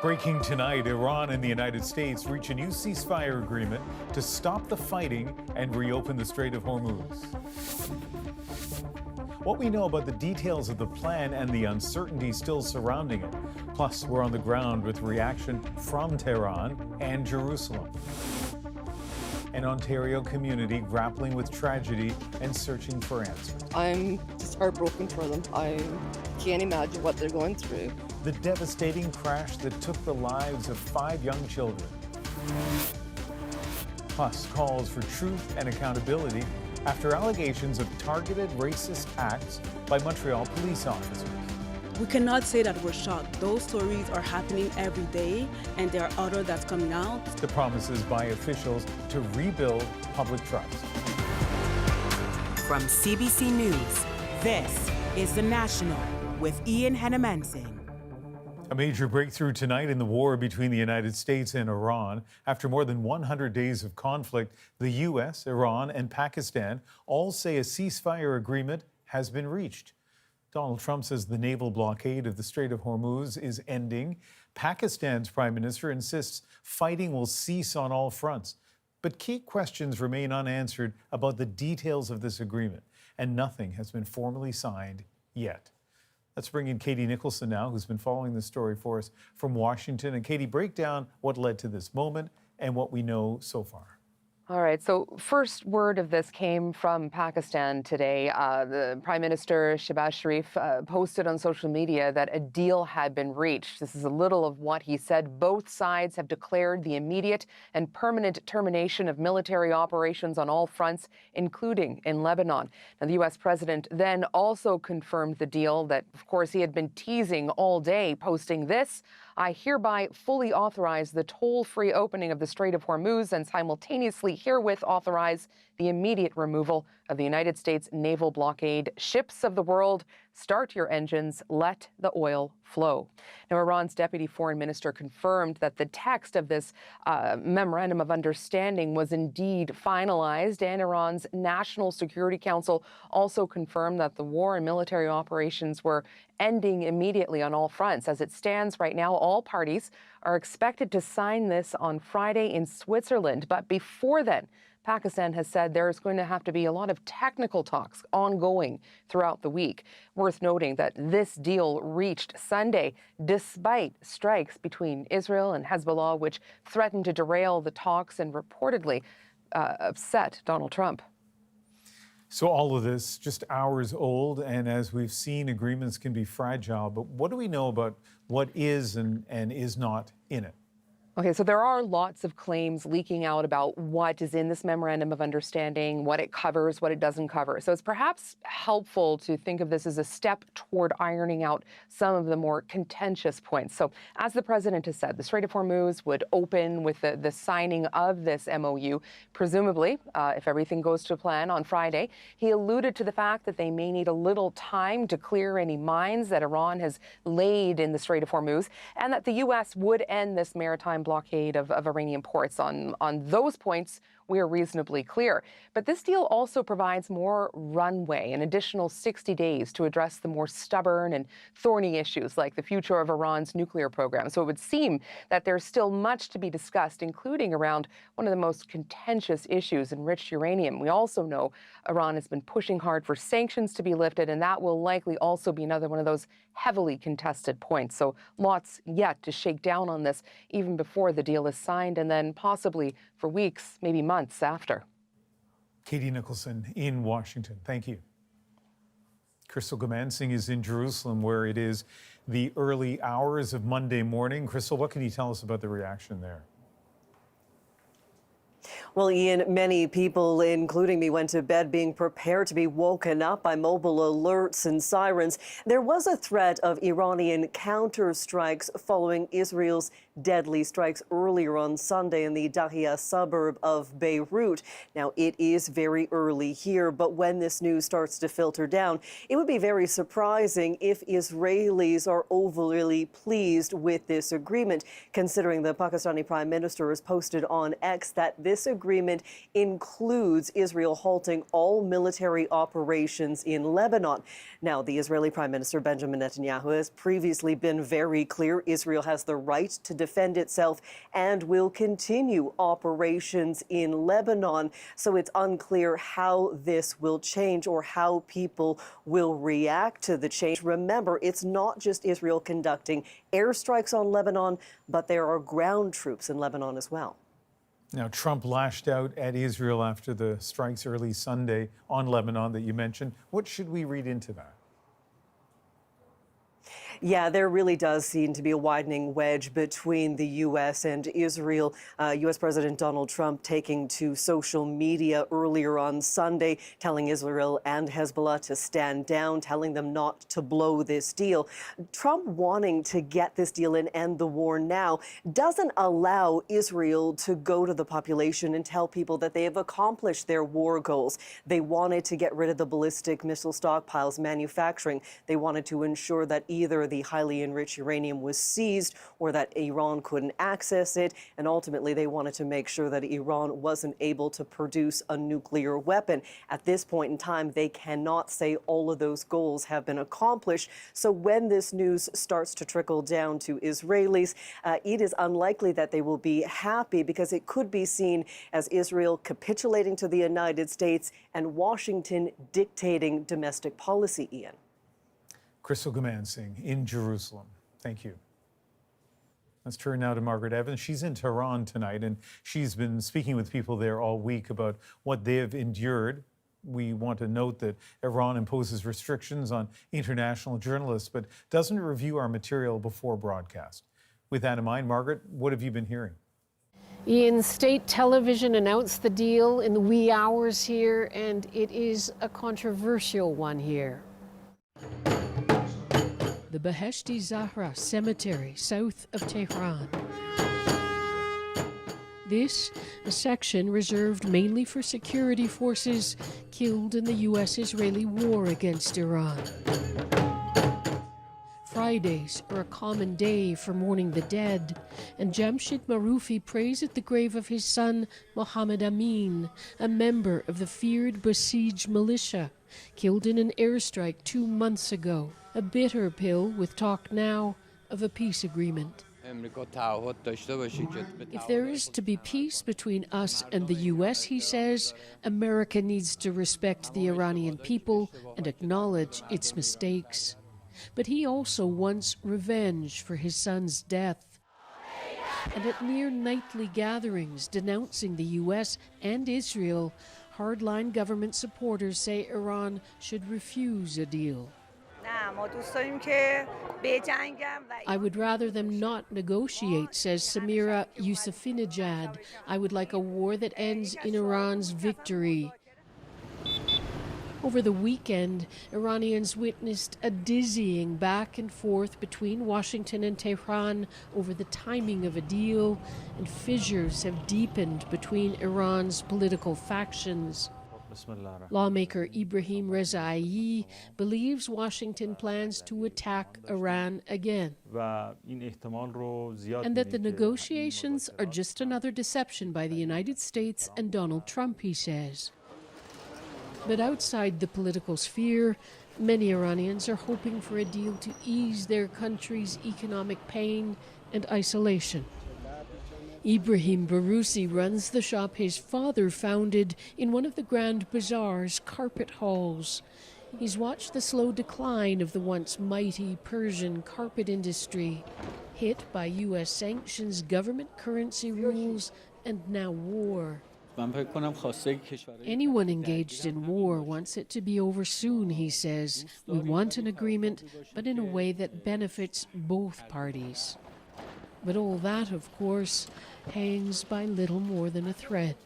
Breaking tonight, Iran and the United States reach a new ceasefire agreement to stop the fighting and reopen the Strait of Hormuz. What we know about the details of the plan and the uncertainty still surrounding it. Plus, we're on the ground with reaction from Tehran and Jerusalem. An Ontario community grappling with tragedy and searching for answers. I'm just heartbroken for them. I can't imagine what they're going through. The devastating crash that took the lives of 5 young children. Plus, calls for truth and accountability after allegations of targeted racist acts by Montreal police officers. We cannot say that we're shocked. Those stories are happening every day, and there are others that's coming out. The promises by officials to rebuild public trust. From CBC News, this is The National with Ian Hennemensing. A major breakthrough tonight in the war between the United States and Iran. After more than 100 days of conflict, the U.S., Iran, and Pakistan all say a ceasefire agreement has been reached. Donald Trump says the naval blockade of the Strait of Hormuz is ending. Pakistan's prime minister insists fighting will cease on all fronts. But key questions remain unanswered about the details of this agreement, and nothing has been formally signed yet. Let's bring in Katie Nicholson now, who's been following this story for us from Washington. And Katie, break down what led to this moment and what we know so far. All right. So first word of this came from Pakistan today. The Prime Minister Shehbaz Sharif posted on social media that a deal had been reached. This is a little of what he said. Both sides have declared the immediate and permanent termination of military operations on all fronts, including in Lebanon. Now, the U.S. president then also confirmed the deal that, of course, he had been teasing all day, posting this: I hereby fully authorize the toll-free opening of the Strait of Hormuz and simultaneously herewith authorize the immediate removal of the United States naval blockade. Ships of the world, start your engines, let the oil flow. Now, Iran's deputy foreign minister confirmed that the text of this memorandum of understanding was indeed finalized, and Iran's National Security Council also confirmed that the war and military operations were ending immediately on all fronts. As it stands right now, all parties are expected to sign this on Friday in Switzerland. But before then, Pakistan has said there's going to have to be a lot of technical talks ongoing throughout the week. Worth noting that this deal reached Sunday despite strikes between Israel and Hezbollah, which threatened to derail the talks and reportedly upset Donald Trump. So all of this just hours old, and as we've seen, agreements can be fragile. But what do we know about what is and is not in it? Okay, so there are lots of claims leaking out about what is in this memorandum of understanding, what it covers, what it doesn't cover. So it's perhaps helpful to think of this as a step toward ironing out some of the more contentious points. So as the president has said, the Strait of Hormuz would open with the signing of this MOU, presumably, if everything goes to plan on Friday. He alluded to the fact that they may need a little time to clear any mines that Iran has laid in the Strait of Hormuz, and that the U.S. would end this maritime blockade of Iranian ports. On those points, we are reasonably clear. But this deal also provides more runway, an additional 60 days to address the more stubborn and thorny issues like the future of Iran's nuclear program. So it would seem that there's still much to be discussed, including around one of the most contentious issues, enriched uranium. We also know Iran has been pushing hard for sanctions to be lifted, and that will likely also be another one of those heavily contested points. So lots yet to shake down on this, even before the deal is signed, and then possibly for weeks, maybe months after. Katie Nicholson in Washington. Thank you. Crystal Gamansing is in Jerusalem, where it is the early hours of Monday morning. Crystal, what can you tell us about the reaction there? Well, Ian, many people, including me, went to bed being prepared to be woken up by mobile alerts and sirens. There was a threat of Iranian counter-strikes following Israel's deadly strikes earlier on Sunday in the Dahia suburb of Beirut. Now, it is very early here, but when this news starts to filter down, it would be very surprising if Israelis are overly pleased with this agreement, considering the Pakistani Prime Minister has posted on X that this agreement agreement includes Israel halting all military operations in Lebanon. Now, the Israeli Prime Minister Benjamin Netanyahu has previously been very clear Israel has the right to defend itself and will continue operations in Lebanon. So it's unclear how this will change or how people will react to the change. Remember, it's not just Israel conducting airstrikes on Lebanon, but there are ground troops in Lebanon as well. Now, Trump lashed out at Israel after the strikes early Sunday on Lebanon that you mentioned. What should we read into that? Yeah, there really does seem to be a widening wedge between the U.S. and Israel. U.S. President Donald Trump taking to social media earlier on Sunday, telling Israel and Hezbollah to stand down, telling them not to blow this deal. Trump wanting to get this deal and end the war now doesn't allow Israel to go to the population and tell people that they have accomplished their war goals. They wanted to get rid of the ballistic missile stockpiles manufacturing. They wanted to ensure that either the highly enriched uranium was seized or that Iran couldn't access it. And ultimately, they wanted to make sure that Iran wasn't able to produce a nuclear weapon. At this point in time, they cannot say all of those goals have been accomplished. So when this news starts to trickle down to Israelis, it is unlikely that they will be happy because it could be seen as Israel capitulating to the United States and Washington dictating domestic policy, Ian. Crystal Gamansing in Jerusalem. Thank you. Let's turn now to Margaret Evans. She's in Tehran tonight, and she's been speaking with people there all week about what they have endured. We want to note that Iran imposes restrictions on international journalists, but doesn't review our material before broadcast. With that in mind, Margaret, what have you been hearing? Ian, state television announced the deal in the wee hours here, and it is a controversial one here. The Beheshti Zahra Cemetery, south of Tehran. This, a section reserved mainly for security forces killed in the U.S.-Israeli war against Iran. Fridays are a common day for mourning the dead, and Jamshid Maroufi prays at the grave of his son, Mohammed Amin, a member of the feared Basij militia, killed in an airstrike 2 months ago. A bitter pill with talk now of a peace agreement. If there is to be peace between us and the U.S., he says, America needs to respect the Iranian people and acknowledge its mistakes. But he also wants revenge for his son's death. And at near nightly gatherings denouncing the U.S. and Israel, hardline government supporters say Iran should refuse a deal. I would rather them not negotiate, says Samira Yusufinejad. I would like a war that ends in Iran's victory. Over the weekend, Iranians witnessed a dizzying back and forth between Washington and Tehran over the timing of a deal, and fissures have deepened between Iran's political factions. Lawmaker Ibrahim Rezaiyi believes Washington plans to attack Iran again, and that the negotiations are just another deception by the United States and Donald Trump, he says. But outside the political sphere, many Iranians are hoping for a deal to ease their country's economic pain and isolation. Ibrahim Barousi runs the shop his father founded in one of the Grand Bazaar's carpet halls. He's watched the slow decline of the once mighty Persian carpet industry, hit by U.S. sanctions, government currency rules, and now war. Anyone engaged in war wants it to be over soon, he says. We want an agreement, but in a way that benefits both parties. But all that, of course, hangs by little more than a thread.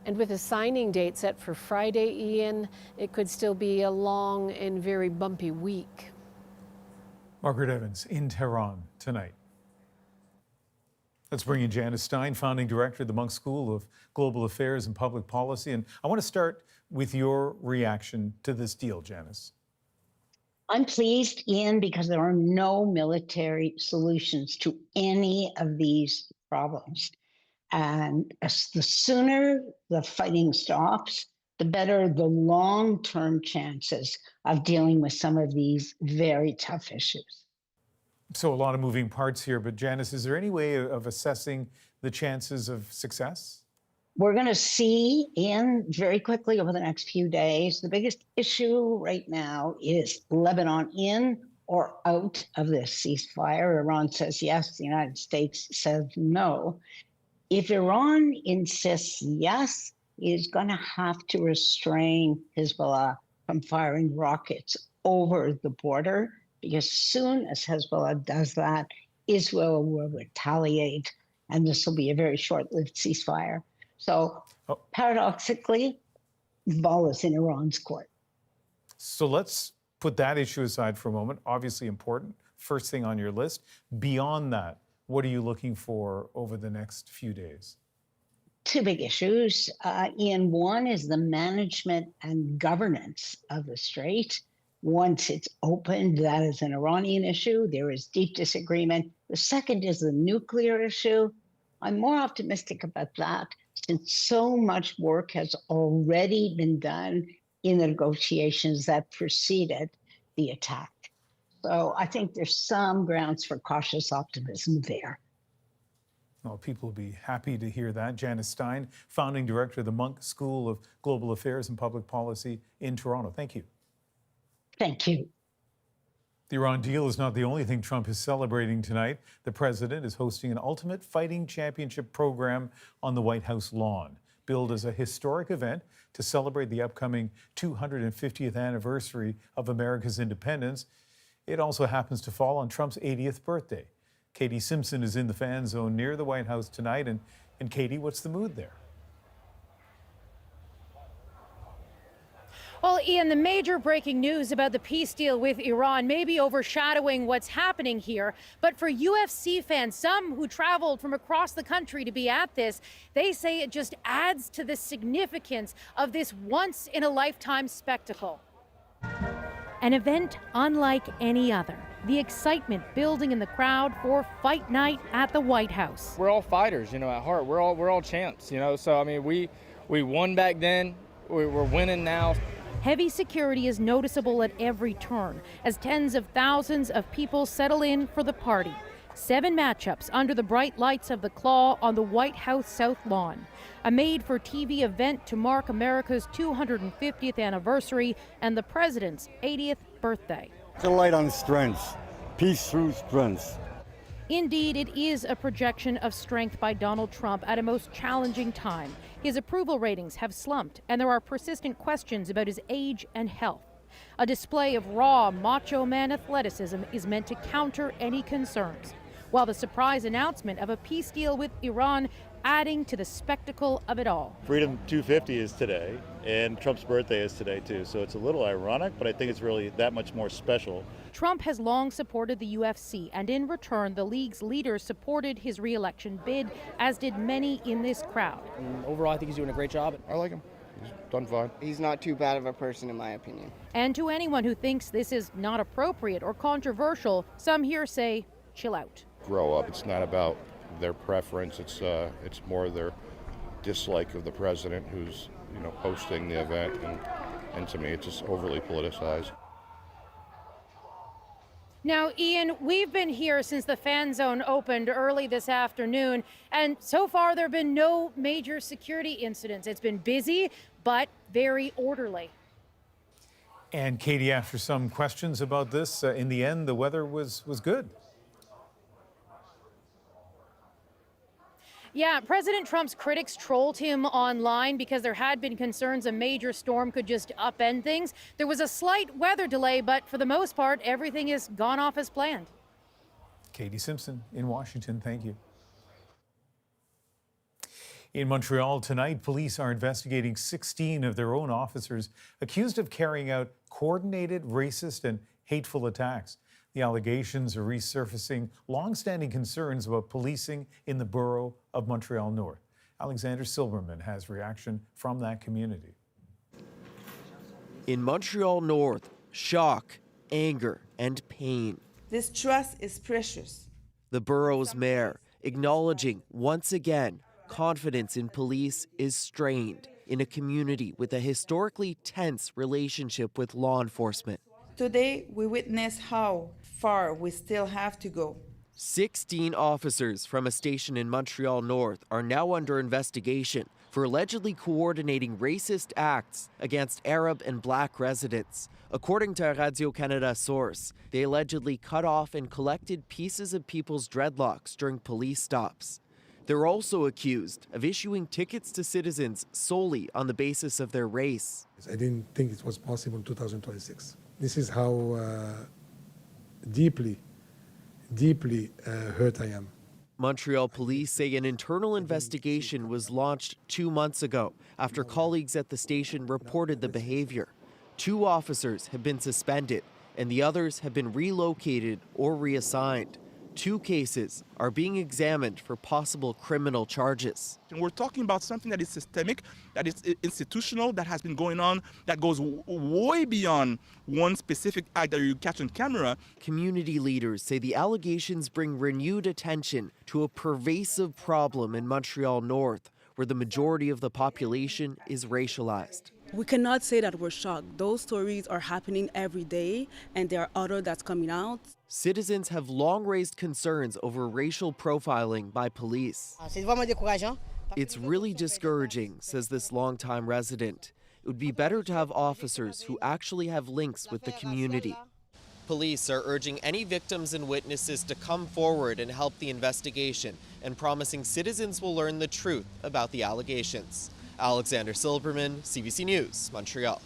And with a signing date set for Friday, Ian, it could still be a long and very bumpy week. Margaret Evans in Tehran tonight. Let's bring in Janice Stein, founding director of the Munk School of Global Affairs and Public Policy. And I want to start with your reaction to this deal, Janice. I'm pleased, Ian, because there are no military solutions to any of these problems. And as the sooner the fighting stops, the better the long-term chances of dealing with some of these very tough issues. So a lot of moving parts here, but Janice, is there any way of assessing the chances of success? We're going to see, Ian, very quickly over the next few days. The biggest issue right now is Lebanon in or out of this ceasefire. Iran says yes, the United States says no. If Iran insists yes, it is going to have to restrain Hezbollah from firing rockets over the border, because as soon as Hezbollah does that, Israel will retaliate, and this will be a very short-lived ceasefire. So paradoxically, the ball is in Iran's court. So let's put that issue aside for a moment. Obviously important, first thing on your list. Beyond that, what are you looking for over the next few days? Two big issues. Ian, one is the management and governance of the Strait. Once it's opened, that is an Iranian issue. There is deep disagreement. The second is the nuclear issue. I'm more optimistic about that, since so much work has already been done in the negotiations that preceded the attack. So I think there's some grounds for cautious optimism there. Well, people will be happy to hear that. Janice Stein, founding director of the Munk School of Global Affairs and Public Policy in Toronto. Thank you. Thank you. The Iran deal is not the only thing Trump is celebrating tonight. The president is hosting an Ultimate Fighting Championship program on the White House lawn, billed as a historic event to celebrate the upcoming 250th anniversary of America's independence. It also happens to fall on Trump's 80th birthday. Katie Simpson is in the fan zone near the White House tonight. And Katie, what's the mood there? Well, Ian, the major breaking news about the peace deal with Iran may be overshadowing what's happening here. But for UFC fans, some who traveled from across the country to be at this, they say it just adds to the significance of this once-in-a-lifetime spectacle. An event unlike any other. The excitement building in the crowd for Fight Night at the White House. We're all fighters, at heart. We're all champs, So, I mean, we won back then. We're winning now. Heavy security is noticeable at every turn as tens of thousands of people settle in for the party. 7 matchups under the bright lights of the Claw on the White House South Lawn. A made-for-TV event to mark America's 250th anniversary and the president's 80th birthday. It's a light on strengths, peace through strengths. Indeed, it is a projection of strength by Donald Trump at a most challenging time. His approval ratings have slumped, and there are persistent questions about his age and health. A display of raw, macho man athleticism is meant to counter any concerns, while the surprise announcement of a peace deal with Iran adding to the spectacle of it all. Freedom 250 is today, and Trump's birthday is today, too. So it's a little ironic, but I think it's really that much more special. Trump has long supported the UFC, and in return, the league's leaders supported his re-election bid, as did many in this crowd. Overall, I think he's doing a great job. I like him. He's done fine. He's not too bad of a person, in my opinion. And to anyone who thinks this is not appropriate or controversial, some here say, chill out. Grow up. It's not about their preference. It's more their dislike of the president who's, hosting the event. And to me, it's just overly politicized. Now, Ian, we've been here since the fan zone opened early this afternoon, and so far there have been no major security incidents. It's been busy, but very orderly. And Katie, after some questions about this, in the end, the weather was good. Yeah, President Trump's critics trolled him online because there had been concerns a major storm could just upend things. There was a slight weather delay, but for the most part, everything has gone off as planned. Katie Simpson in Washington, thank you. In Montreal tonight, police are investigating 16 of their own officers accused of carrying out coordinated racist and hateful attacks. The allegations are resurfacing long-standing concerns about policing in the borough of Montreal North. Alexander Silberman has reaction from that community. In Montreal North, shock, anger, and pain. This trust is precious. The borough's mayor acknowledging once again confidence in police is strained in a community with a historically tense relationship with law enforcement. Today, we witness how far we still have to go. 16 officers from a station in Montreal North are now under investigation for allegedly coordinating racist acts against Arab and Black residents. According to a Radio-Canada source, they allegedly cut off and collected pieces of people's dreadlocks during police stops. They're also accused of issuing tickets to citizens solely on the basis of their race. I didn't think it was possible in 2026. This is how deeply hurt I am. Montreal police say an internal investigation was launched 2 months ago after colleagues at the station reported the behavior. 2 officers have been suspended and the others have been relocated or reassigned. 2 cases are being examined for possible criminal charges. And we're talking about something that is systemic, that is institutional, that has been going on, that goes way beyond one specific act that you catch on camera. Community leaders say the allegations bring renewed attention to a pervasive problem in Montreal North, where the majority of the population is racialized. We cannot say that we're shocked. Those stories are happening every day, and there are others that's coming out. Citizens have long raised concerns over racial profiling by police. It's really discouraging, says this longtime resident. It would be better to have officers who actually have links with the community. Police are urging any victims and witnesses to come forward and help the investigation, and promising citizens will learn the truth about the allegations. Alexander Silberman, CBC News, Montreal.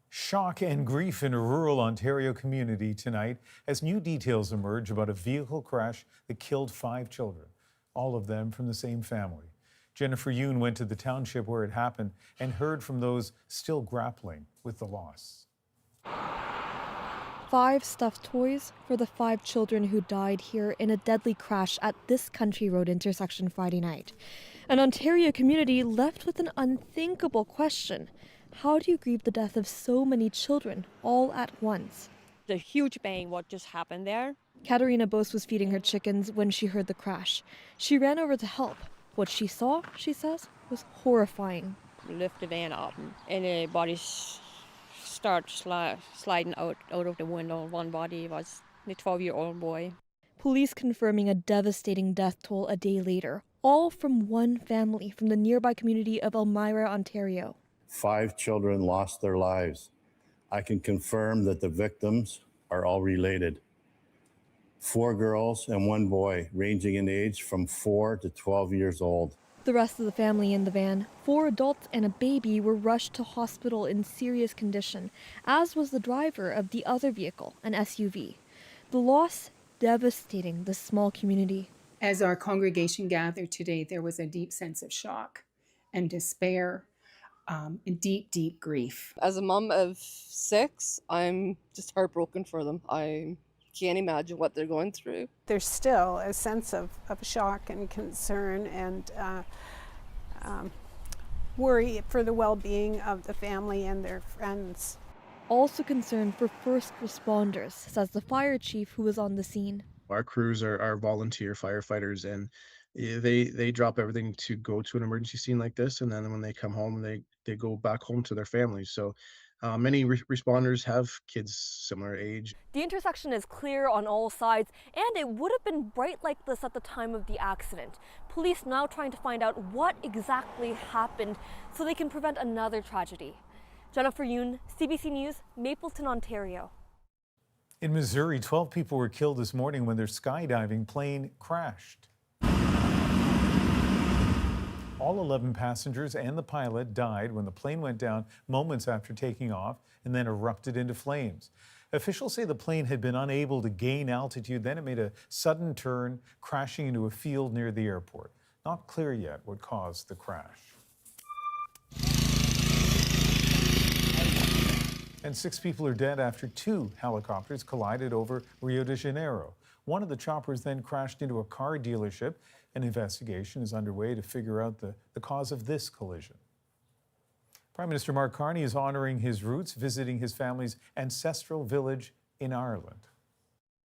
Shock and grief in a rural Ontario community tonight as new details emerge about a vehicle crash that killed 5 children, all of them from the same family. Jennifer Yoon went to the township where it happened and heard from those still grappling with the loss. 5 stuffed toys for the 5 children who died here in a deadly crash at this country road intersection Friday night. An Ontario community left with an unthinkable question. How do you grieve the death of so many children all at once? The huge bang, what just happened there. Katerina Bose was feeding her chickens when she heard the crash. She ran over to help. What she saw, she says, was horrifying. Lift the van up and the bodies start sliding out of the window. One body was a 12-year-old boy. Police confirming a devastating death toll a day later, all from one family from the nearby community of Elmira, Ontario. 5 children lost their lives. I can confirm that the victims are all related. 4 girls and 1 boy, ranging in age from 4 to 12 years old. The rest of the family in the van, 4 adults and a baby, were rushed to hospital in serious condition, as was the driver of the other vehicle, an SUV. The loss devastating the small community. As our congregation gathered today, there was a deep sense of shock and despair, and deep, deep grief. As a mom of 6, I'm just heartbroken for them. I can't imagine what they're going through. There's still a sense of shock and concern and worry for the well-being of the family and their friends. Also concerned for first responders, says the fire chief who was on the scene. Our crews are volunteer firefighters, and they drop everything to go to an emergency scene like this, and then when they come home, they go back home to their families. So many responders have kids similar age. The intersection is clear on all sides, and it would have been bright like this at the time of the accident. Police now trying to find out what exactly happened so they can prevent another tragedy. Jennifer Yoon, CBC News, Mapleton, Ontario. In Missouri, 12 people were killed this morning when their skydiving plane crashed. All 11 passengers and the pilot died when the plane went down moments after taking off and then erupted into flames. Officials say the plane had been unable to gain altitude, then it made a sudden turn, crashing into a field near the airport. Not clear yet what caused the crash. And 6 people are dead after 2 helicopters collided over Rio de Janeiro. One of the choppers then crashed into a car dealership. An investigation is underway to figure out the cause of this collision. Prime Minister Mark Carney is honoring his roots, visiting his family's ancestral village in Ireland.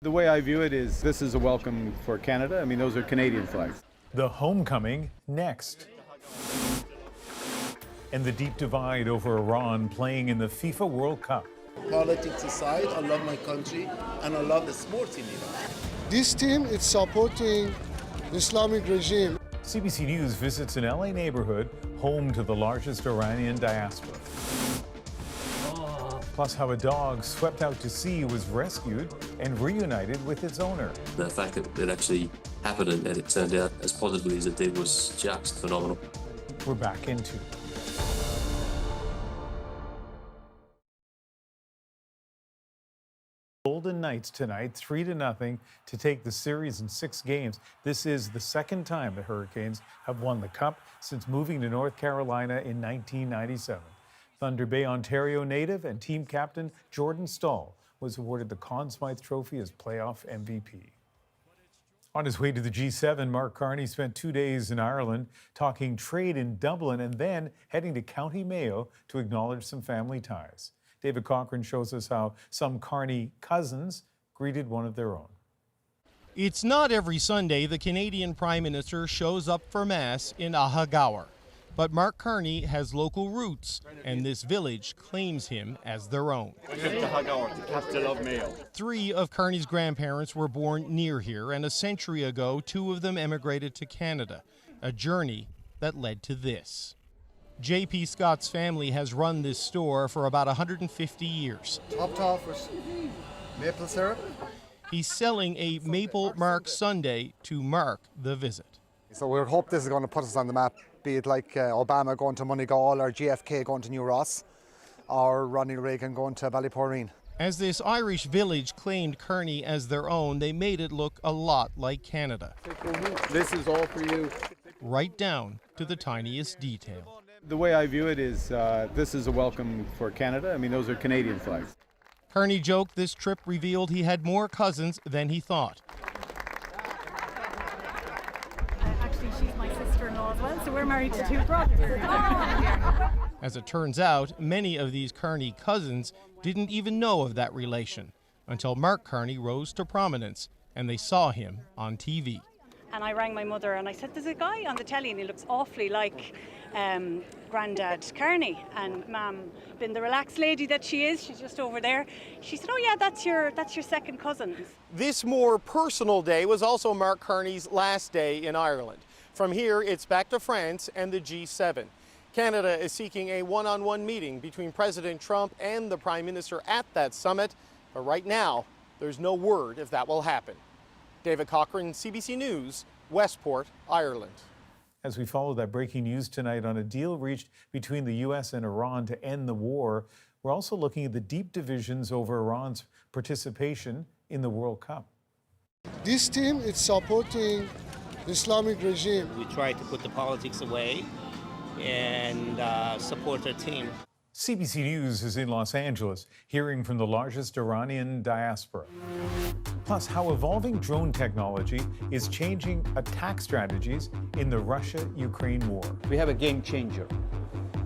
The way I view it is this is a welcome for Canada. I mean, those are Canadian flags. The homecoming next. And the deep divide over Iran playing in the FIFA World Cup. Politics aside, I love my country and I love the sports in Iran. This team is supporting the Islamic regime. CBC News visits an LA neighborhood home to the largest Iranian diaspora. Plus how a dog swept out to sea was rescued and reunited with its owner. The fact that it actually happened and it turned out as positively as it did was just phenomenal. We're back into Golden Knights tonight, 3-0 to take the series in 6 games. This is the second time the Hurricanes have won the Cup since moving to North Carolina in 1997. Thunder Bay, Ontario native and team captain Jordan Staal was awarded the Conn Smythe Trophy as playoff MVP. On his way to the G7, Mark Carney spent 2 days in Ireland talking trade in Dublin and then heading to County Mayo to acknowledge some family ties. David Cochran shows us how some Carney cousins greeted one of their own. It's not every Sunday the Canadian Prime Minister shows up for Mass in Ahagaur. But Mark Carney has local roots, and this village claims him as their own. The capital of Mayo. 3 of Carney's grandparents were born near here, and a century ago, 2 of them emigrated to Canada, a journey that led to this. J.P. Scott's family has run this store for about 150 years. Top with maple syrup. He's selling a Maple Mark Sundae to mark the visit. So we hope this is going to put us on the map, be it like Obama going to Montreal or JFK going to New Ross or Ronald Reagan going to Ballyporeen. As this Irish village claimed Carney as their own, they made it look a lot like Canada. This is all for you. Right down to the tiniest detail. The way I view it is this is a welcome for Canada. I mean, those are Canadian flags. Carney joked this trip revealed he had more cousins than he thought. Actually, she's my sister-in-law as well, so we're married to 2 brothers. As it turns out, many of these Carney cousins didn't even know of that relation until Mark Carney rose to prominence and they saw him on TV. And I rang my mother and I said, there's a guy on the telly and he looks awfully like Grandad Carney. And Mum, being the relaxed lady that she is, she's just over there. She said, oh yeah, that's your second cousin. This more personal day was also Mark Carney's last day in Ireland. From here, it's back to France and the G7. Canada is seeking a one-on-one meeting between President Trump and the Prime Minister at that summit. But right now, there's no word if that will happen. David Cochran, CBC News, Westport, Ireland. As we follow that breaking news tonight on a deal reached between the U.S. and Iran to end the war, we're also looking at the deep divisions over Iran's participation in the World Cup. This team is supporting the Islamic regime. We try to put the politics away and support our team. CBC News is in Los Angeles, hearing from the largest Iranian diaspora. Plus, how evolving drone technology is changing attack strategies in the Russia-Ukraine war. We have a game changer.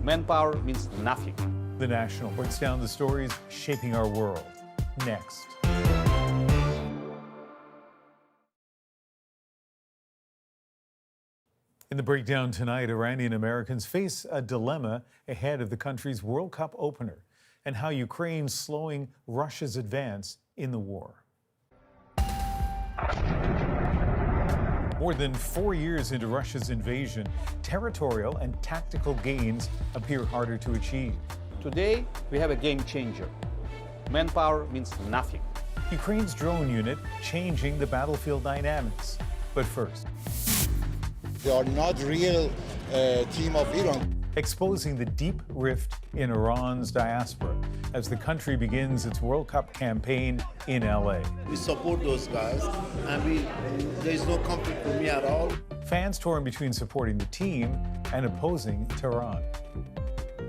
Manpower means nothing. The National breaks down the stories shaping our world. Next. In the breakdown tonight, Iranian Americans face a dilemma ahead of the country's World Cup opener and how Ukraine's slowing Russia's advance in the war. More than 4 years into Russia's invasion, territorial and tactical gains appear harder to achieve. Today, we have a game changer. Manpower means nothing. Ukraine's drone unit changing the battlefield dynamics. But first, They are not real team of Iran. Exposing the deep rift in Iran's diaspora as the country begins its World Cup campaign in LA. We support those guys, and there is no conflict for me at all. Fans torn between supporting the team and opposing Tehran.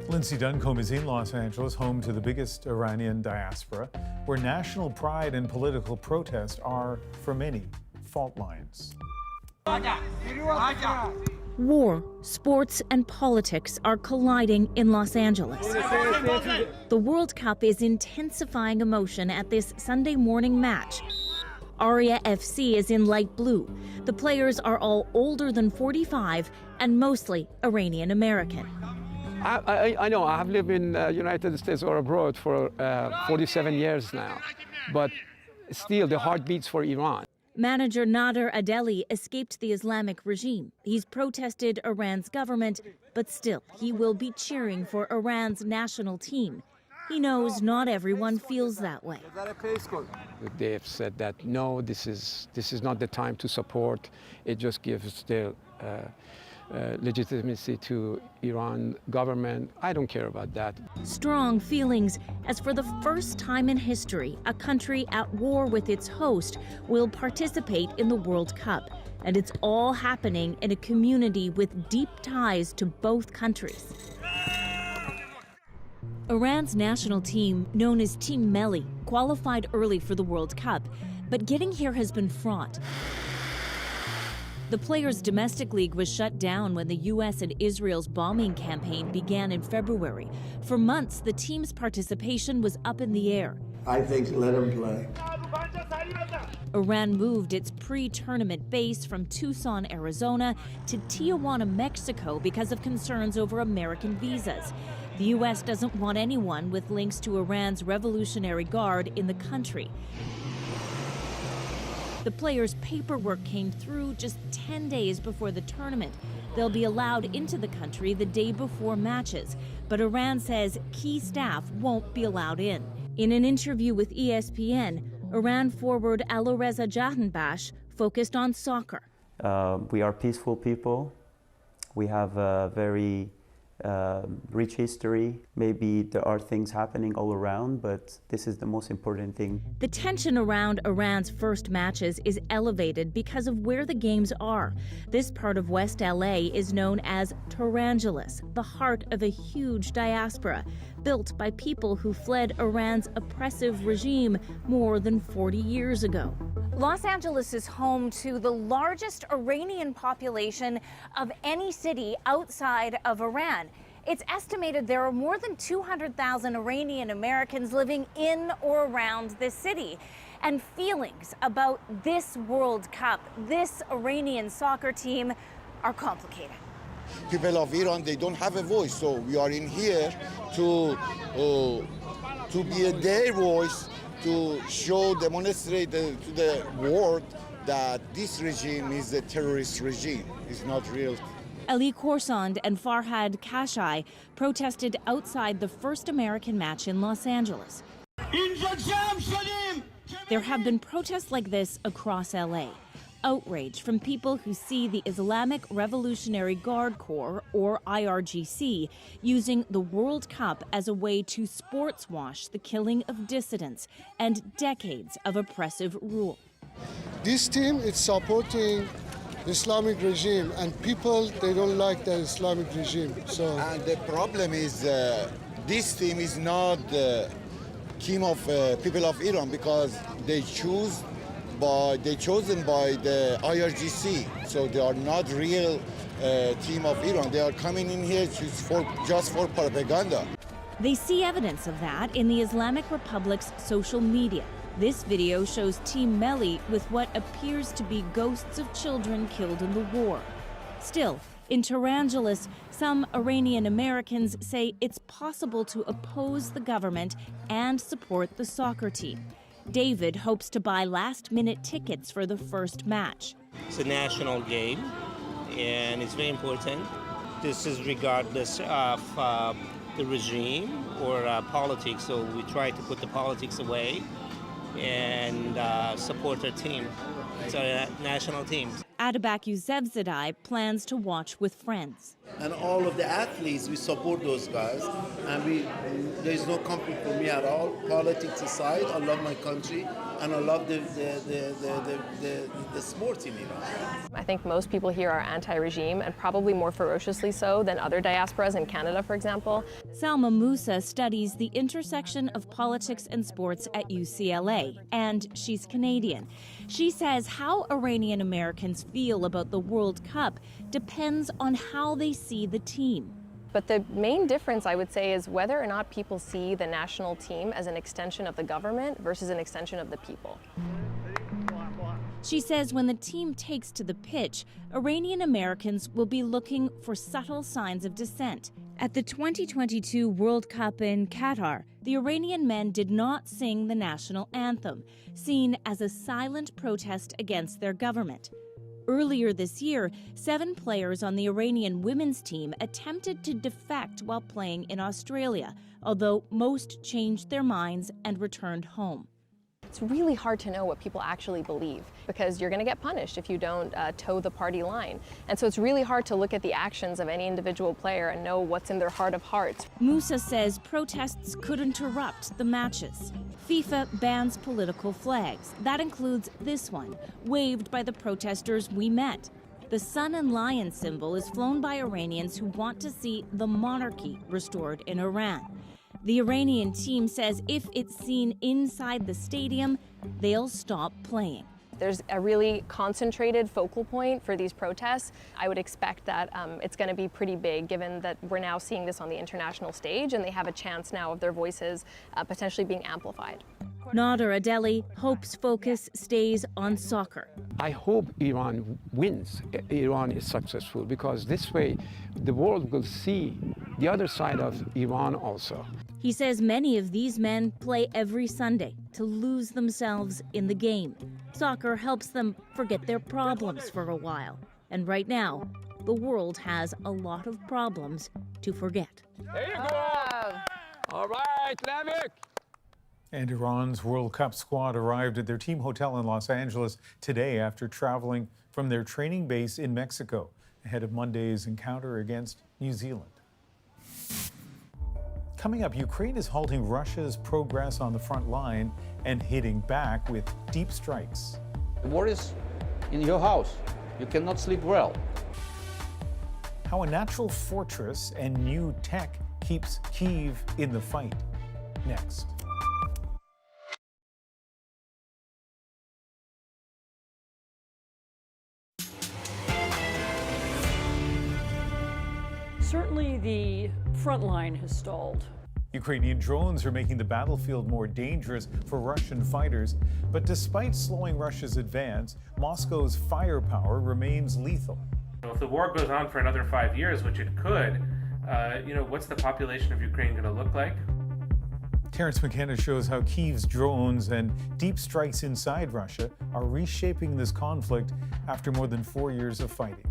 Lindsay Duncombe is in Los Angeles, home to the biggest Iranian diaspora, where national pride and political protest are, for many, fault lines. War, sports, and politics are colliding in Los Angeles. The World Cup is intensifying emotion at this Sunday morning match Aria FC is in light blue. The players are all older than 45 and mostly Iranian American. I know, I have lived in the United States or abroad for 47 years now, but still the heart beats for Iran. Manager Nader Adeli escaped the Islamic regime. He's protested Iran's government, but still, he will be cheering for Iran's national team. He knows not everyone feels that way. They've said that, no, this is not the time to support. It just gives the legitimacy to Iran government. I don't care about that. Strong feelings, as for the first time in history, a country at war with its host will participate in the World Cup. And it's all happening in a community with deep ties to both countries. Iran's national team, known as Team Melli, qualified early for the World Cup, but getting here has been fraught. The players' domestic league was shut down when the U.S. and Israel's bombing campaign began in February. For months, the team's participation was up in the air. I think let them play. Iran moved its pre-tournament base from Tucson, Arizona to Tijuana, Mexico because of concerns over American visas. The U.S. doesn't want anyone with links to Iran's Revolutionary Guard in the country. The players' paperwork came through just 10 days before the tournament. They'll be allowed into the country the day before matches, but Iran says key staff won't be allowed in. In an interview with ESPN, Iran forward Alireza Jahanbakhsh focused on soccer. We are peaceful people. We have a very rich history. Maybe there are things happening all around, but this is the most important thing. The tension around Iran's first matches is elevated because of where the games are. This part of West LA is known as Tarangelis, the heart of a huge diaspora, built by people who fled Iran's oppressive regime more than 40 years ago. Los Angeles is home to the largest Iranian population of any city outside of Iran. It's estimated there are more than 200,000 Iranian Americans living in or around this city. And feelings about this World Cup, this Iranian soccer team, are complicated. People of Iran, they don't have a voice, so we are in here to be their voice, to show, demonstrate to the world that this regime is a terrorist regime. It's not real. Ali Khorsand and Farhad Kashai protested outside the first American match in Los Angeles. There have been protests like this across LA. Outrage from people who see the Islamic Revolutionary Guard Corps, or IRGC, using the World Cup as a way to sports wash the killing of dissidents and decades of oppressive rule. This team is supporting the Islamic regime, and people, they don't like the Islamic regime. So, and the problem is this team is not the team of people of Iran, because they chosen by the IRGC, so they are not real team of Iran. They are coming in here just for propaganda. They see evidence of that in the Islamic Republic's social media. This video shows Team Melli with what appears to be ghosts of children killed in the war. Still, in Tarangelis, some Iranian Americans say it's possible to oppose the government and support the soccer team. David hopes to buy last-minute tickets for the first match. It's a national game, and it's very important. This is regardless of the regime or politics, so we try to put the politics away and support our team. It's our national team. Atabak Yousefzadeh plans to watch with friends. And all of the athletes, we support those guys, and there's no conflict for me at all. Politics aside, I love my country, and I love the sport in Iran. I think most people here are anti-regime, and probably more ferociously so than other diasporas in Canada, for example. Salma Musa studies the intersection of politics and sports at UCLA, and she's Canadian. She says how Iranian Americans feel about the World Cup depends on how they see the team. But the main difference, I would say, is whether or not people see the national team as an extension of the government versus an extension of the people. She says when the team takes to the pitch, Iranian Americans will be looking for subtle signs of dissent. At the 2022 World Cup in Qatar, the Iranian men did not sing the national anthem, seen as a silent protest against their government. Earlier this year, 7 players on the Iranian women's team attempted to defect while playing in Australia, although most changed their minds and returned home. It's really hard to know what people actually believe because you're going to get punished if you don't toe the party line. And so it's really hard to look at the actions of any individual player and know what's in their heart of hearts. Musa says protests could interrupt the matches. FIFA bans political flags. That includes this one, waved by the protesters we met. The sun and lion symbol is flown by Iranians who want to see the monarchy restored in Iran. The Iranian team says if it's seen inside the stadium, they'll stop playing. There's a really concentrated focal point for these protests. I would expect that it's going to be pretty big, given that we're now seeing this on the international stage and they have a chance now of their voices potentially being amplified. Nader Adeli hopes focus stays on soccer. I hope Iran wins, Iran is successful, because this way the world will see the other side of Iran also. He says many of these men play every Sunday to lose themselves in the game. Soccer helps them forget their problems for a while. And right now, the world has a lot of problems to forget. There you go! All right, Lamik! And Iran's World Cup squad arrived at their team hotel in Los Angeles today after traveling from their training base in Mexico ahead of Monday's encounter against New Zealand. Coming up, Ukraine is halting Russia's progress on the front line and hitting back with deep strikes. The war is in your house. You cannot sleep well. How a natural fortress and new tech keeps Kyiv in the fight. Next. Certainly the front line has stalled. Ukrainian drones are making the battlefield more dangerous for Russian fighters. But despite slowing Russia's advance, Moscow's firepower remains lethal. If the war goes on for another 5 years, which it could, what's the population of Ukraine going to look like? Terrence McKenna shows how Kyiv's drones and deep strikes inside Russia are reshaping this conflict after more than 4 years of fighting.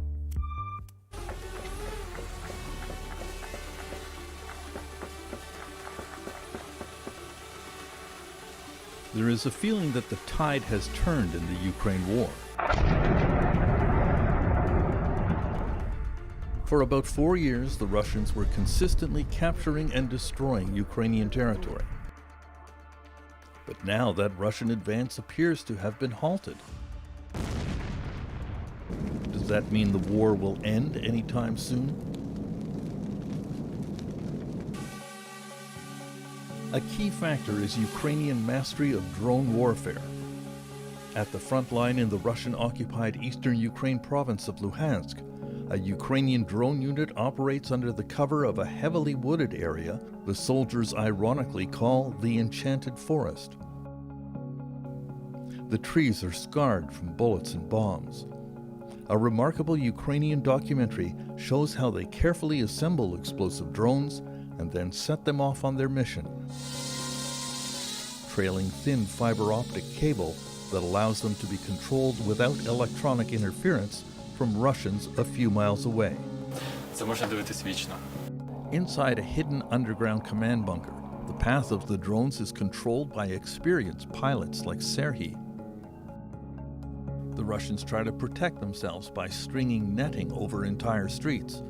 There is a feeling that the tide has turned in the Ukraine war. For about 4 years, the Russians were consistently capturing and destroying Ukrainian territory. But now that Russian advance appears to have been halted. Does that mean the war will end anytime soon? A key factor is Ukrainian mastery of drone warfare. At the front line in the Russian-occupied eastern Ukraine province of Luhansk, a Ukrainian drone unit operates under the cover of a heavily wooded area the soldiers ironically call the Enchanted Forest. The trees are scarred from bullets and bombs. A remarkable Ukrainian documentary shows how they carefully assemble explosive drones and then set them off on their mission, trailing thin fiber optic cable that allows them to be controlled without electronic interference from Russians a few miles away. Inside a hidden underground command bunker, the path of the drones is controlled by experienced pilots like Serhiy. The Russians try to protect themselves by stringing netting over entire streets.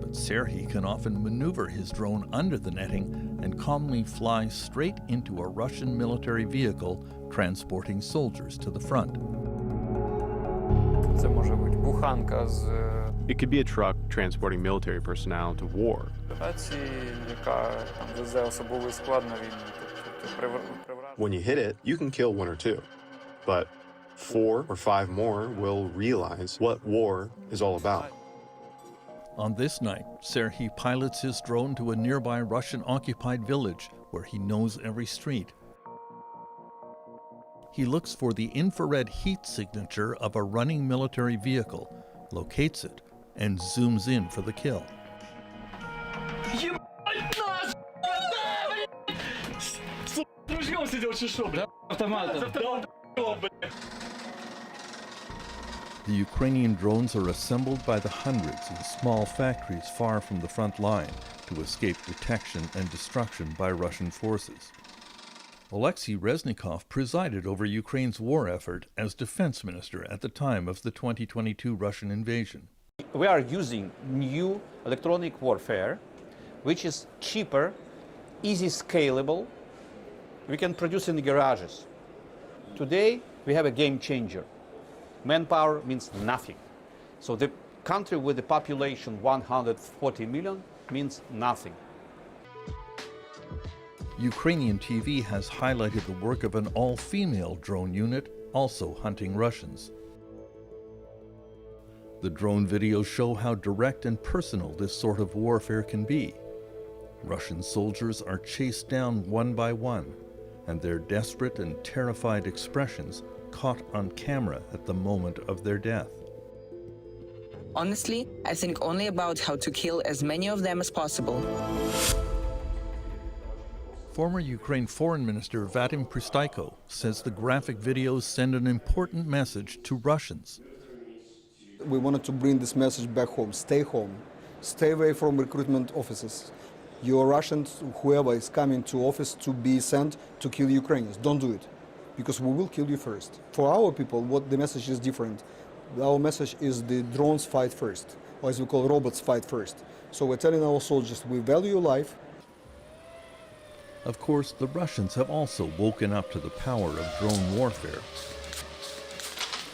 But Serhiy can often maneuver his drone under the netting and calmly fly straight into a Russian military vehicle transporting soldiers to the front. It could be a truck transporting military personnel to war. When you hit it, you can kill 1 or 2, but 4 or 5 more will realize what war is all about. On this night, Serhiy pilots his drone to a nearby Russian-occupied village where he knows every street. he looks for the infrared heat signature of a running military vehicle, locates it, and zooms in for the kill. The Ukrainian drones are assembled by the hundreds in small factories far from the front line to escape detection and destruction by Russian forces. Alexei Reznikov presided over Ukraine's war effort as defense minister at the time of the 2022 Russian invasion. We are using new electronic warfare, which is cheaper, easy scalable. We can produce in the garages. Today, we have a game changer. Manpower means nothing. So the country with the population 140 million means nothing. Ukrainian TV has highlighted the work of an all-female drone unit also hunting Russians. The drone videos show how direct and personal this sort of warfare can be. Russian soldiers are chased down one by one, and their desperate and terrified expressions caught on camera at the moment of their death. Honestly, I think only about how to kill as many of them as possible. Former Ukraine Foreign Minister Vadim Pristaiko says the graphic videos send an important message to Russians. We wanted to bring this message back home. Stay away from recruitment offices. Your Russians, whoever is coming to office to be sent to kill Ukrainians, don't do it, because we will kill you first. For our people, what the message is different. Our message is the drones fight first, or as we call robots fight first. So we're telling our soldiers, we value your life. Of course, the Russians have also woken up to the power of drone warfare.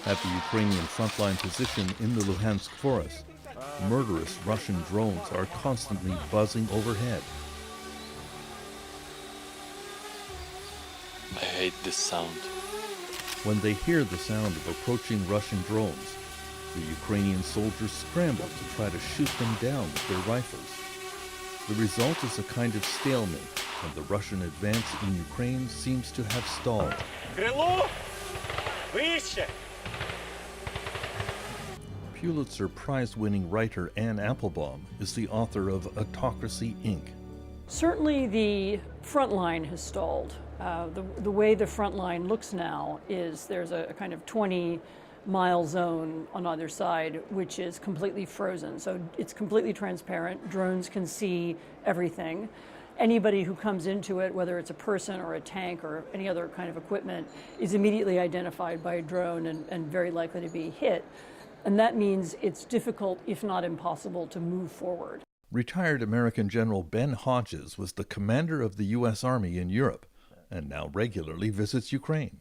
At the Ukrainian frontline position in the Luhansk forest, murderous Russian drones are constantly buzzing overhead. I hate this sound. When they hear the sound of approaching Russian drones, the Ukrainian soldiers scramble to try to shoot them down with their rifles. The result is a kind of stalemate, and the Russian advance in Ukraine seems to have stalled. Pulitzer Prize-winning writer Anne Applebaum is the author of Autocracy, Inc. Certainly the front line has stalled. The way the front line looks now is there's a kind of 20-mile zone on either side, which is completely frozen. So it's completely transparent. Drones can see everything. Anybody who comes into it, whether it's a person or a tank or any other kind of equipment, is immediately identified by a drone and very likely to be hit. And that means it's difficult, if not impossible, to move forward. Retired American General Ben Hodges was the commander of the U.S. Army in Europe and now regularly visits Ukraine.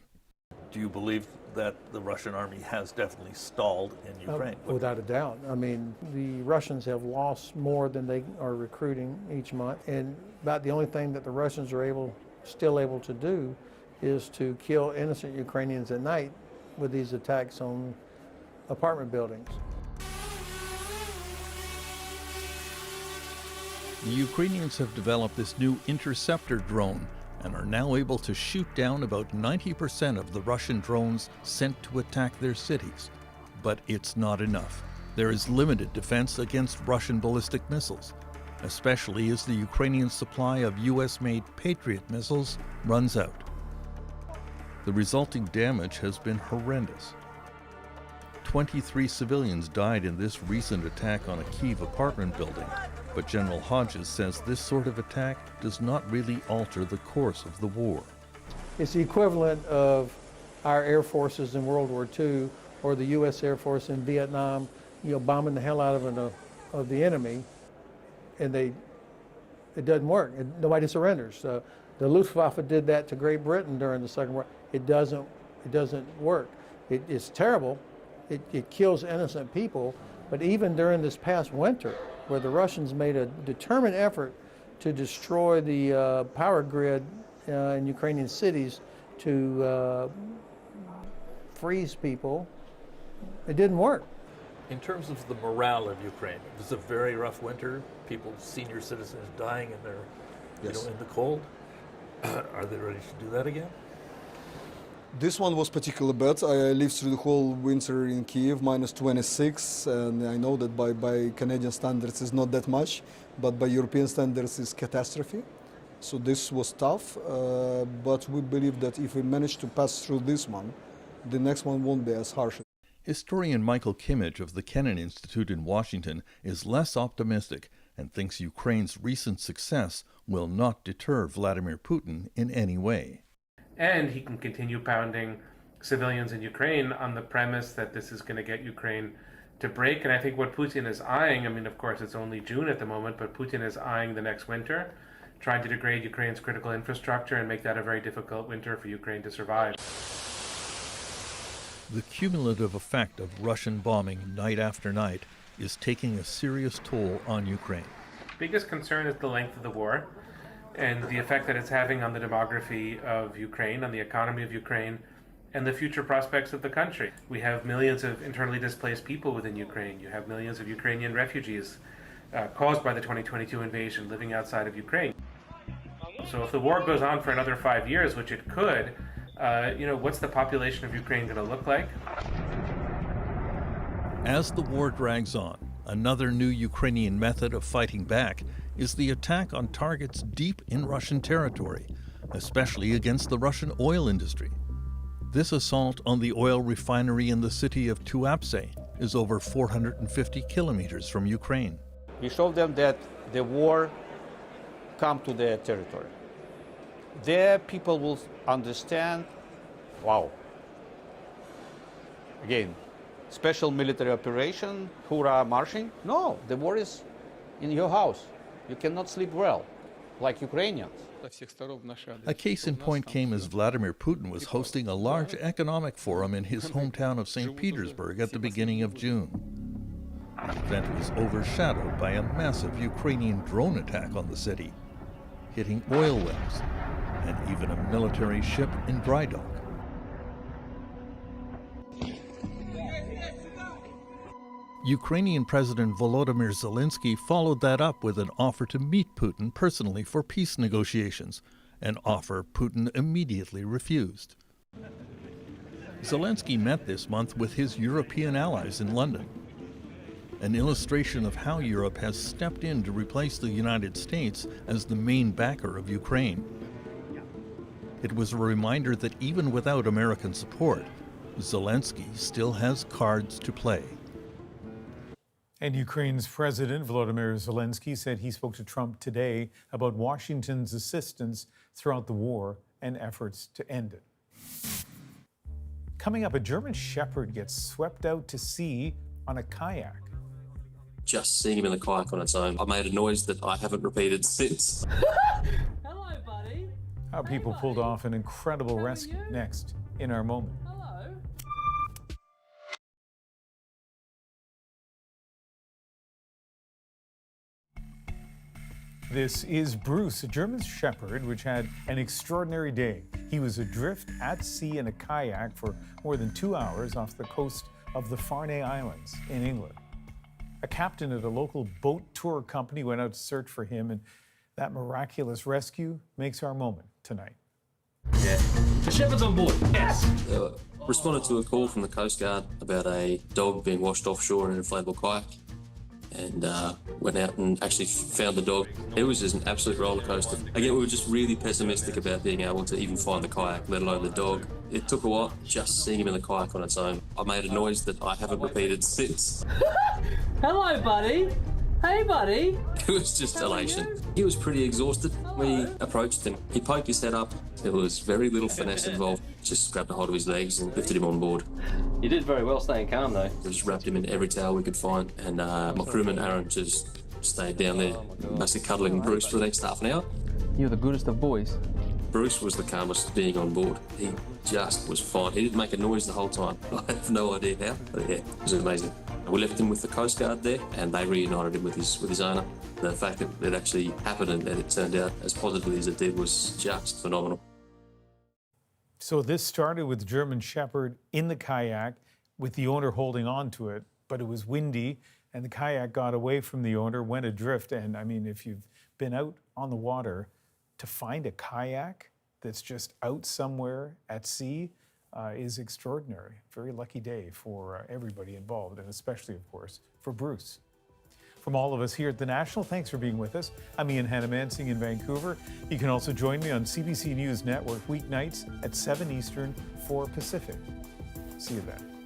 Do you believe that the Russian army has definitely stalled in Ukraine? Without a doubt. I mean, the Russians have lost more than they are recruiting each month, and about the only thing that the Russians are still able to do is to kill innocent Ukrainians at night with these attacks on apartment buildings. The Ukrainians have developed this new interceptor drone and are now able to shoot down about 90% of the Russian drones sent to attack their cities. But it's not enough. There is limited defense against Russian ballistic missiles, especially as the Ukrainian supply of US-made Patriot missiles runs out. The resulting damage has been horrendous. 23 civilians died in this recent attack on a Kyiv apartment building, but General Hodges says this sort of attack does not really alter the course of the war. It's the equivalent of our air forces in World War II or the U.S. Air Force in Vietnam, bombing the hell out of the enemy, and it doesn't work. Nobody surrenders. The Luftwaffe did that to Great Britain during the Second War. It doesn't work. It's terrible. It kills innocent people, but even during this past winter, where the Russians made a determined effort to destroy the power grid in Ukrainian cities to freeze people, it didn't work. In terms of the morale of Ukraine, it was a very rough winter. People, senior citizens dying in their, in the cold. Are they ready to do that again? This one was particularly bad. I lived through the whole winter in Kiev, minus 26, and I know that by Canadian standards it's not that much, but by European standards it's catastrophe. So this was tough, but we believe that if we manage to pass through this one, the next one won't be as harsh. Historian Michael Kimmage of the Kennan Institute in Washington is less optimistic and thinks Ukraine's recent success will not deter Vladimir Putin in any way. And he can continue pounding civilians in Ukraine on the premise that this is going to get Ukraine to break. And I think what Putin is eyeing, I mean, of course, it's only June at the moment, but Putin is eyeing the next winter, trying to degrade Ukraine's critical infrastructure and make that a very difficult winter for Ukraine to survive. The cumulative effect of Russian bombing night after night is taking a serious toll on Ukraine. Biggest concern is the length of the war and the effect that it's having on the demography of Ukraine, on the economy of Ukraine, and the future prospects of the country. We have millions of internally displaced people within Ukraine. You have millions of Ukrainian refugees caused by the 2022 invasion living outside of Ukraine. So if the war goes on for another 5 years, which it could, what's the population of Ukraine going to look like? As the war drags on, another new Ukrainian method of fighting back is the attack on targets deep in Russian territory, especially against the Russian oil industry. This assault on the oil refinery in the city of Tuapse is over 450 kilometers from Ukraine. We show them that the war come to their territory. Their people will understand, wow. Again, special military operation, hoorah, marching. No, the war is in your house. You cannot sleep well, like Ukrainians. A case in point came as Vladimir Putin was hosting a large economic forum in his hometown of St. Petersburg at the beginning of June. The event was overshadowed by a massive Ukrainian drone attack on the city, hitting oil wells and even a military ship in dry dock. Ukrainian President Volodymyr Zelensky followed that up with an offer to meet Putin personally for peace negotiations, an offer Putin immediately refused. Zelensky met this month with his European allies in London, an illustration of how Europe has stepped in to replace the United States as the main backer of Ukraine. It was a reminder that even without American support, Zelensky still has cards to play. And Ukraine's President Volodymyr Zelensky said he spoke to Trump today about Washington's assistance throughout the war and efforts to end it. Coming up, a German shepherd gets swept out to sea on a kayak. Just seeing him in the kayak on its own, I made a noise that I haven't repeated since. Hello, buddy. How people pulled off an incredible rescue next in our moment. This is Bruce, a German shepherd which had an extraordinary day. He was adrift at sea in a kayak for more than 2 hours off the coast of the Farne Islands in England. A captain at a local boat tour company went out to search for him, and that miraculous rescue makes our moment tonight. Yeah. The shepherd's on board. Yes. Responded to a call from the Coast Guard about a dog being washed offshore in an inflatable kayak, and went out and actually found the dog. It was just an absolute roller coaster. Again, we were just really pessimistic about being able to even find the kayak, let alone the dog. It took a while, just seeing him in the kayak on its own. I made a noise that I haven't repeated since. Hello, buddy. Hey, buddy. It was just elation. He was pretty exhausted. We approached him. He poked his head up. There was very little finesse involved. Just grabbed a hold of his legs and lifted him on board. You did very well staying calm, though. We just wrapped him in every towel we could find, and my crewman Aaron just stayed down there, basically cuddling Bruce for the next half an hour. You're the goodest of boys. Bruce was the calmest being on board. He just was fine. He didn't make a noise the whole time. I have no idea how, but yeah, it was amazing. We left him with the Coast Guard there, and they reunited him with his owner. The fact that it actually happened and that it turned out as positively as it did was just phenomenal. So this started with the German shepherd in the kayak with the owner holding on to it, but it was windy and the kayak got away from the owner, went adrift. And I mean, if you've been out on the water, to find a kayak that's just out somewhere at sea, is extraordinary. Very lucky day for everybody involved, and especially, of course, for Bruce. From all of us here at The National, thanks for being with us. I'm Ian Hannamansing in Vancouver. You can also join me on CBC News Network weeknights at 7 Eastern, 4 Pacific. See you then.